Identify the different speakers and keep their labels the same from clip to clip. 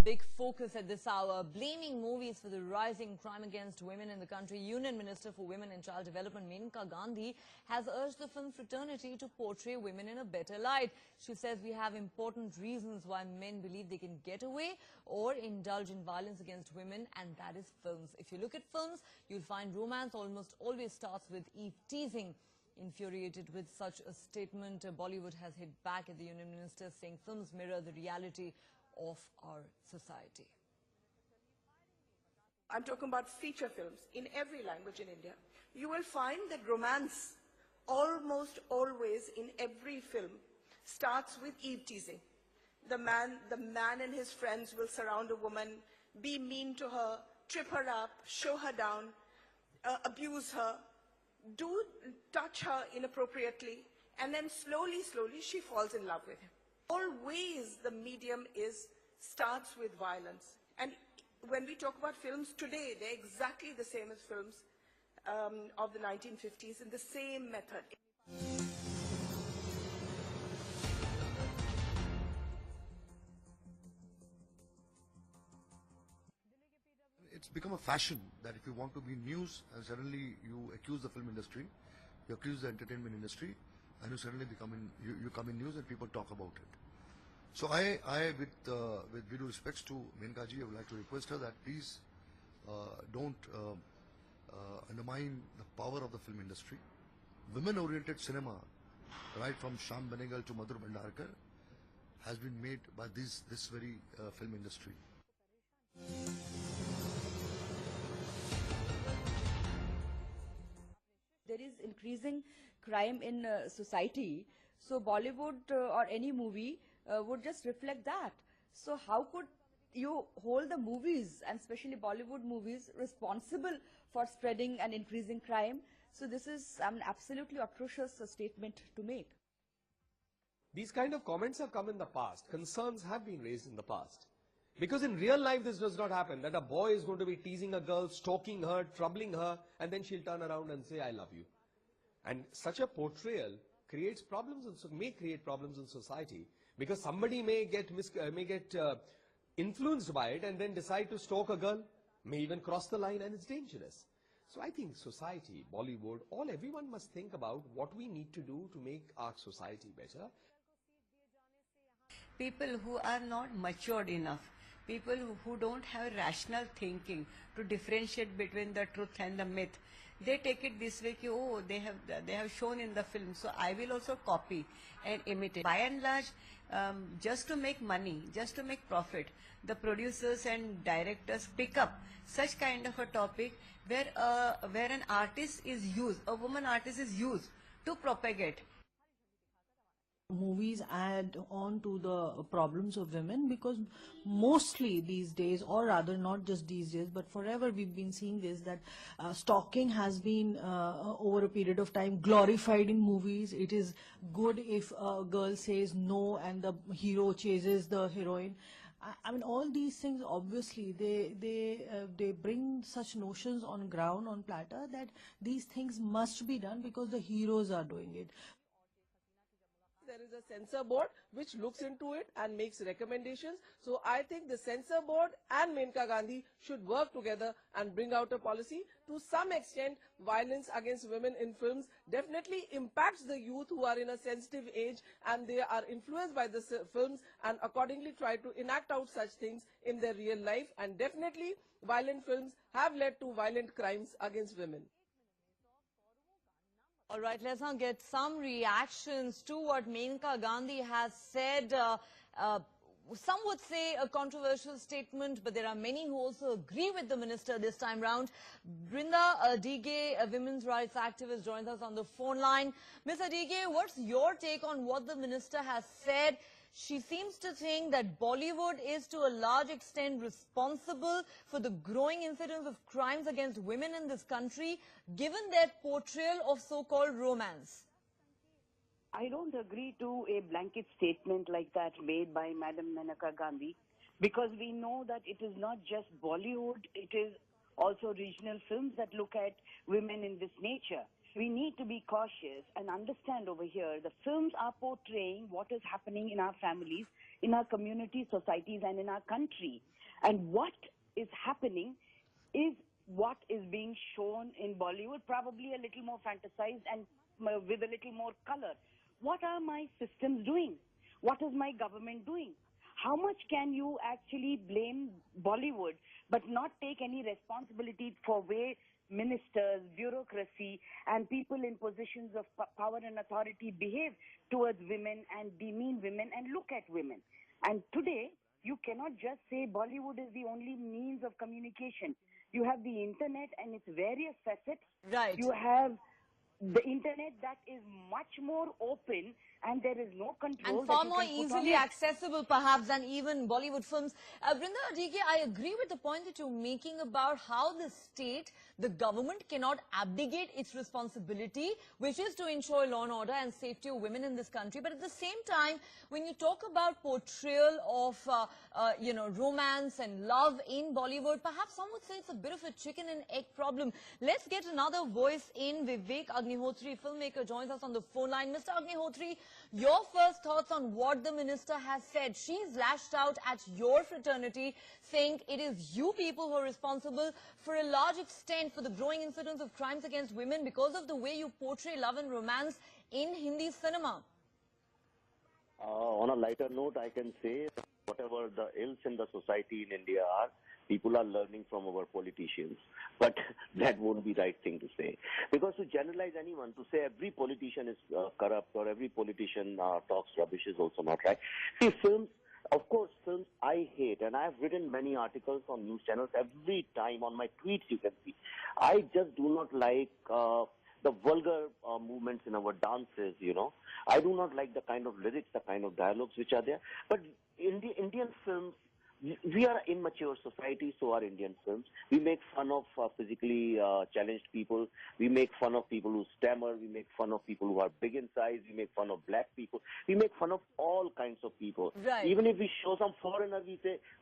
Speaker 1: Big focus at this hour, blaming movies for the rising crime against women in the country. Union Minister for Women and Child Development, Maneka Gandhi, has urged the film Fraternity to portray women in a better light. She says we have important reasons why men believe they can get away or indulge in violence against women, and that is films. If you look at films, you'll find romance almost always starts with Eve-Teasing. Infuriated with such a statement, Bollywood has hit back at the Union Minister, saying films mirror the reality of our society.
Speaker 2: I'm talking about feature films in every language in India. You will find that romance almost always in every film starts with Eve-Teasing. The man and his friends will surround a woman, be mean to her, trip her up, show her down, abuse her, touch her inappropriately, and then slowly she falls in love with him. Always the medium starts with violence. And when we talk about films today, they're exactly the same as films of the 1950s in the same method.
Speaker 3: It's become a fashion that if you want to be news and suddenly you accuse the film industry, you accuse the entertainment industry, and you suddenly you come in news and people talk about it. So I with due respects to Maneka ji, I would like to request her that please don't undermine the power of the film industry. Women-oriented cinema, right from Shyam Benegal to Madhur Bhandarkar, has been made by this very film industry.
Speaker 4: There is increasing crime in society, so Bollywood or any movie would just reflect that. So how could you hold the movies, and especially Bollywood movies, responsible for spreading and increasing crime? So this is an absolutely atrocious statement to make.
Speaker 5: These kind of comments have come in the past. Concerns have been raised in the past. Because in real life this does not happen, that a boy is going to be teasing a girl, stalking her, troubling her, and then she'll turn around and say, I love you. And such a portrayal creates problems, may create problems in society, because somebody may get influenced by it and then decide to stalk a girl, may even cross the line, and it's dangerous. So I think society, Bollywood, everyone must think about what we need to do to make our society better.
Speaker 6: People who are not matured enough, people who don't have rational thinking to differentiate between the truth and the myth, they take it this way, ki, oh, they have shown in the film, so I will also copy and imitate. By and large, just to make money, just to make profit, the producers and directors pick up such kind of a topic where an artist is used, a woman artist is used to propagate.
Speaker 7: Movies add on to the problems of women, because mostly these days, or rather not just these days, but forever we've been seeing this, that stalking has been over a period of time glorified in movies. It is good if a girl says no and the hero chases the heroine. I mean, all these things, obviously, they bring such notions on ground, on platter, that these things must be done because the heroes are doing it.
Speaker 2: There is a censor board which looks into it and makes recommendations. So I think the censor board and Maneka Gandhi should work together and bring out a policy. To some extent, violence against women in films definitely impacts the youth who are in a sensitive age, and they are influenced by the films and accordingly try to enact out such things in their real life. And definitely, violent films have led to violent crimes against women.
Speaker 1: All right, let's now get some reactions to what Maneka Gandhi has said. Some would say a controversial statement, but there are many who also agree with the minister this time round. Brinda Adige, a women's rights activist, joins us on the phone line. Ms. Adige, what's your take on what the minister has said? She seems to think that Bollywood is to a large extent responsible for the growing incidence of crimes against women in this country, given their portrayal of so-called romance.
Speaker 8: I don't agree to a blanket statement like that made by Madam Maneka Gandhi, because we know that it is not just Bollywood, it is also regional films that look at women in this nature. We need to be cautious and understand over here the films are portraying what is happening in our families in our community, societies, and in our country. And what is happening is what is being shown in Bollywood, probably a little more fantasized and with a little more color. What are my systems doing? What is my government doing? How much can you actually blame Bollywood but not take any responsibility for way ministers, bureaucracy, and people in positions of power and authority behave towards women and demean women and look at women? And today, you cannot just say Bollywood is the only means of communication. You have the internet and its various facets.
Speaker 1: Right.
Speaker 8: You have the internet that is much more open, and there is no control.
Speaker 1: And far
Speaker 8: that you
Speaker 1: more
Speaker 8: can put on
Speaker 1: easily
Speaker 8: it.
Speaker 1: accessible perhaps than even Bollywood films. Brinda DK, I agree with the point that you're making about how the state, the government cannot abdicate its responsibility, which is to ensure law and order and safety of women in this country. But at the same time, when you talk about portrayal of, romance and love in Bollywood, perhaps some would say it's a bit of a chicken and egg problem. Let's get another voice in. Vivek Agnihotri, filmmaker, joins us on the phone line. Mr. Agnihotri, your first thoughts on what the minister has said. She's lashed out at your fraternity, saying it is you people who are responsible for a large extent for the growing incidence of crimes against women because of the way you portray love and romance in Hindi cinema.
Speaker 9: On a lighter note, I can say that whatever the ills in the society in India are, people are learning from our politicians. But that won't be the right thing to say. Because to generalize anyone, to say every politician is corrupt or every politician talks rubbish is also not right. See, films, of course, films I hate, and I have written many articles on news channels. Every time on my tweets you can see, I just do not like the vulgar movements in our dances, I do not like the kind of lyrics, the kind of dialogues which are there. But in the Indian films, we are an immature society, so are Indian films. We make fun of physically challenged people. We make fun of people who stammer. We make fun of people who are big in size. We make fun of black people. We make fun of all kinds of people.
Speaker 1: Right.
Speaker 9: Even if we show some foreigner,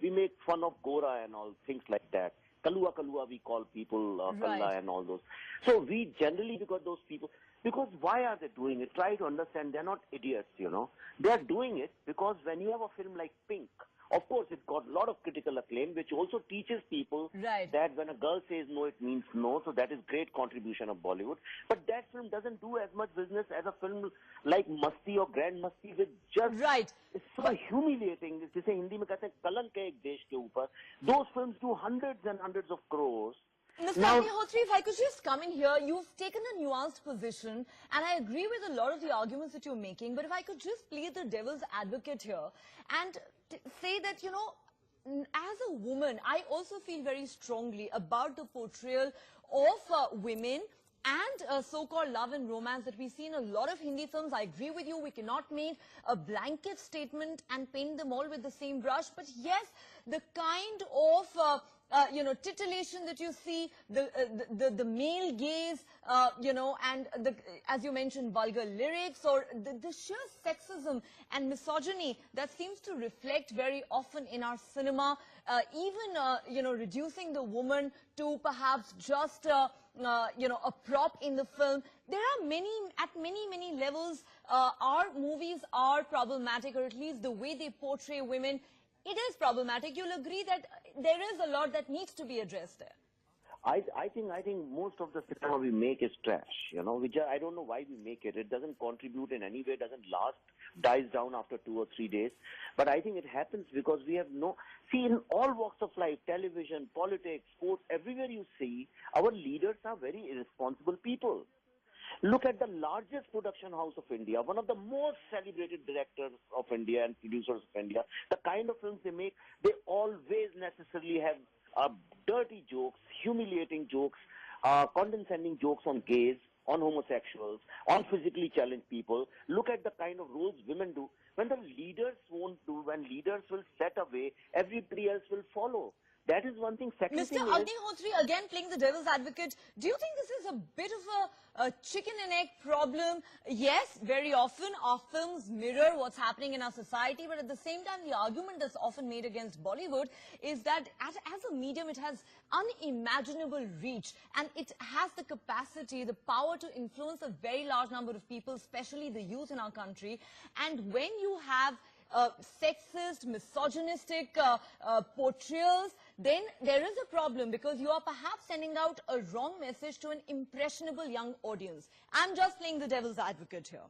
Speaker 9: we make fun of Gora and all things like that. Kalua, we call people
Speaker 1: Right.
Speaker 9: Kalla and all those. So we generally, because why are they doing it? Try to understand, they're not idiots, They are doing it because when you have a film like Pink, of course, it got a lot of critical acclaim, which also teaches people
Speaker 1: Right.
Speaker 9: that when a girl says no, it means no. So that is great contribution of Bollywood. But that film doesn't do as much business as a film like Masti or Grand Masti, with just
Speaker 1: Right.
Speaker 9: it's so humiliating. जिसे हिंदी में कहते हैं कलंक है एक देश के ऊपर. Those films do hundreds and hundreds of crores.
Speaker 1: Mr.
Speaker 9: Now-
Speaker 1: Agnihotri, if I could just come in here, you've taken a nuanced position, and I agree with a lot of the arguments that you're making, but if I could just play the devil's advocate here and say that, as a woman, I also feel very strongly about the portrayal of women and so-called love and romance that we see in a lot of Hindi films. I agree with you, we cannot make a blanket statement and paint them all with the same brush. But yes, the kind of titillation that you see, the male gaze, and as you mentioned, vulgar lyrics, or the sheer sexism and misogyny that seems to reflect very often in our cinema, even reducing the woman to perhaps just a prop in the film. There are many levels, our movies are problematic, or at least the way they portray women, it is problematic. You'll agree that there is a lot that needs to be addressed there.
Speaker 9: I think most of the cinema we make is trash, I don't know why we make it. It doesn't contribute in any way, doesn't last, dies down after 2 or 3 days. But I think it happens because we have see, in all walks of life, television, politics, sports, everywhere you see, our leaders are very irresponsible people. Look at the largest production house of India, one of the most celebrated directors of India and producers of India. The kind of films they make, they always necessarily have dirty jokes, humiliating jokes, condescending jokes on gays, on homosexuals, on physically challenged people. Look at the kind of roles women do. When the leaders won't do, when leaders will set a way, everybody else will follow. That is one thing. Second
Speaker 1: Mr.
Speaker 9: thing is,
Speaker 1: Agnihotri, again playing the devil's advocate, do you think this is a bit of a chicken and egg problem? Yes, very often our films mirror what's happening in our society, but at the same time, the argument that's often made against Bollywood is that as a medium, it has unimaginable reach, and it has the capacity, the power to influence a very large number of people, especially the youth in our country. And when you have sexist, misogynistic portrayals, then there is a problem, because you are perhaps sending out a wrong message to an impressionable young audience. I'm just playing the devil's advocate here.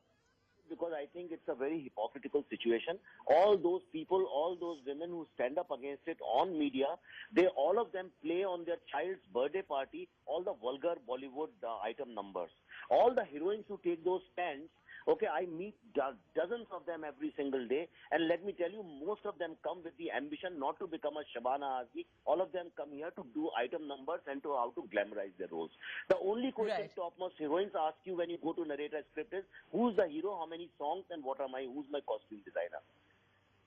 Speaker 9: Because I think it's a very hypocritical situation. All those people, all those women who stand up against it on media, all of them play on their child's birthday party all the vulgar Bollywood item numbers. All the heroines who take those stands, okay, I meet dozens of them every single day, and let me tell you, most of them come with the ambition not to become a Shabana Azmi. All of them come here to do item numbers and to how to glamorize their roles. The only question topmost heroines ask you when you go to narrate a script is, who's the hero, how many songs, and who's my costume designer?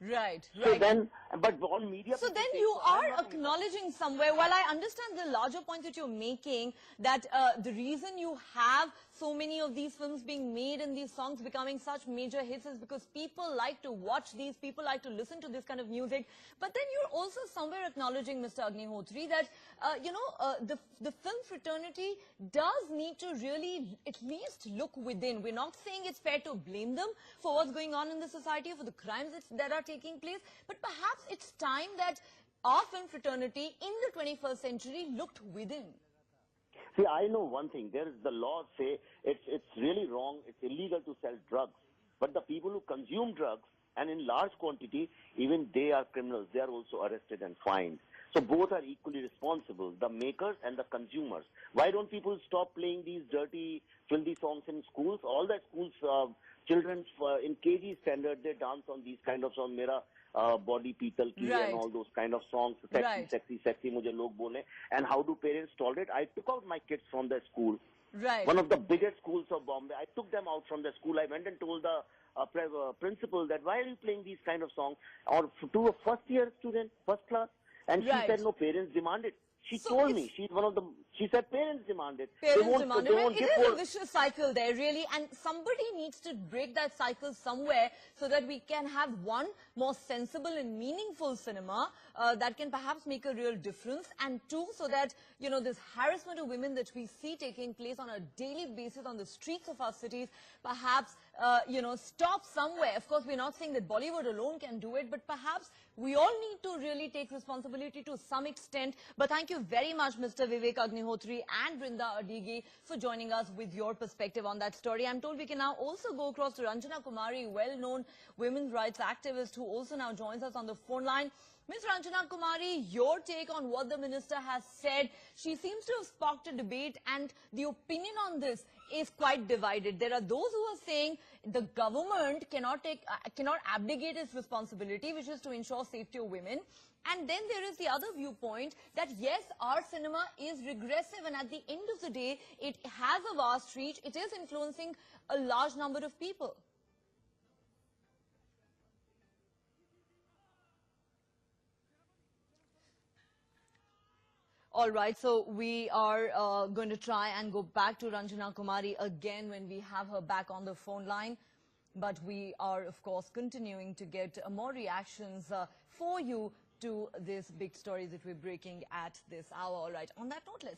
Speaker 1: Right,
Speaker 9: So
Speaker 1: right.
Speaker 9: then, but on media...
Speaker 1: So then you are acknowledging somewhere, while I understand the larger point that you're making, that the reason you have so many of these films being made and these songs becoming such major hits is because people like to watch these, people like to listen to this kind of music. But then you're also somewhere acknowledging, Mr. Agnihotri, that, the film fraternity does need to really at least look within. We're not saying it's fair to blame them for what's going on in the society, for the crimes that are taking place, but perhaps it's time that our film fraternity in the 21st century looked within.
Speaker 9: See, I know one thing. There is the law say it's really wrong, it's illegal to sell drugs. But the people who consume drugs, and in large quantity, even they are criminals. They are also arrested and fined. So both are equally responsible, the makers and the consumers. Why don't people stop playing these dirty, filthy songs in schools? All the schools, children in KG standard, they dance on these kind of songs. Mera body pital ki and all those kind of songs. Sexy, sexy, mujhe log bole. And how do parents tolerate? I took out my kids from the school. One of the biggest schools of Bombay. I took them out from the school. I went and told the principal that why are you playing these kind of songs? Or to a first year student, first class. And she said, no, parents demand it. She told me, she said parents demand it.
Speaker 1: Parents demand it. It is a vicious cycle there, really, and somebody needs to break that cycle somewhere so that we can have one, more sensible and meaningful cinema that can perhaps make a real difference, and two, so that, this harassment of women that we see taking place on a daily basis on the streets of our cities, perhaps, stop somewhere. Of course, we're not saying that Bollywood alone can do it, but perhaps we all need to really take responsibility to some extent. But thank you very much, Mr. Vivek Agnihotri and Brinda Adigi, for joining us with your perspective on that story. I'm told we can now also go across to Ranjana Kumari, well-known women's rights activist, who also now joins us on the phone line. Ms. Ranjana Kumari, your take on what the minister has said. She seems to have sparked a debate, and the opinion on this is quite divided. There are those who are saying the government cannot abdicate its responsibility, which is to ensure safety of women. And then there is the other viewpoint that yes, our cinema is regressive, and at the end of the day, it has a vast reach. It is influencing a large number of people. All right, so we are going to try and go back to Ranjana Kumari again when we have her back on the phone line. But we are, of course, continuing to get more reactions for you to this big story that we're breaking at this hour. All right, on that note, let's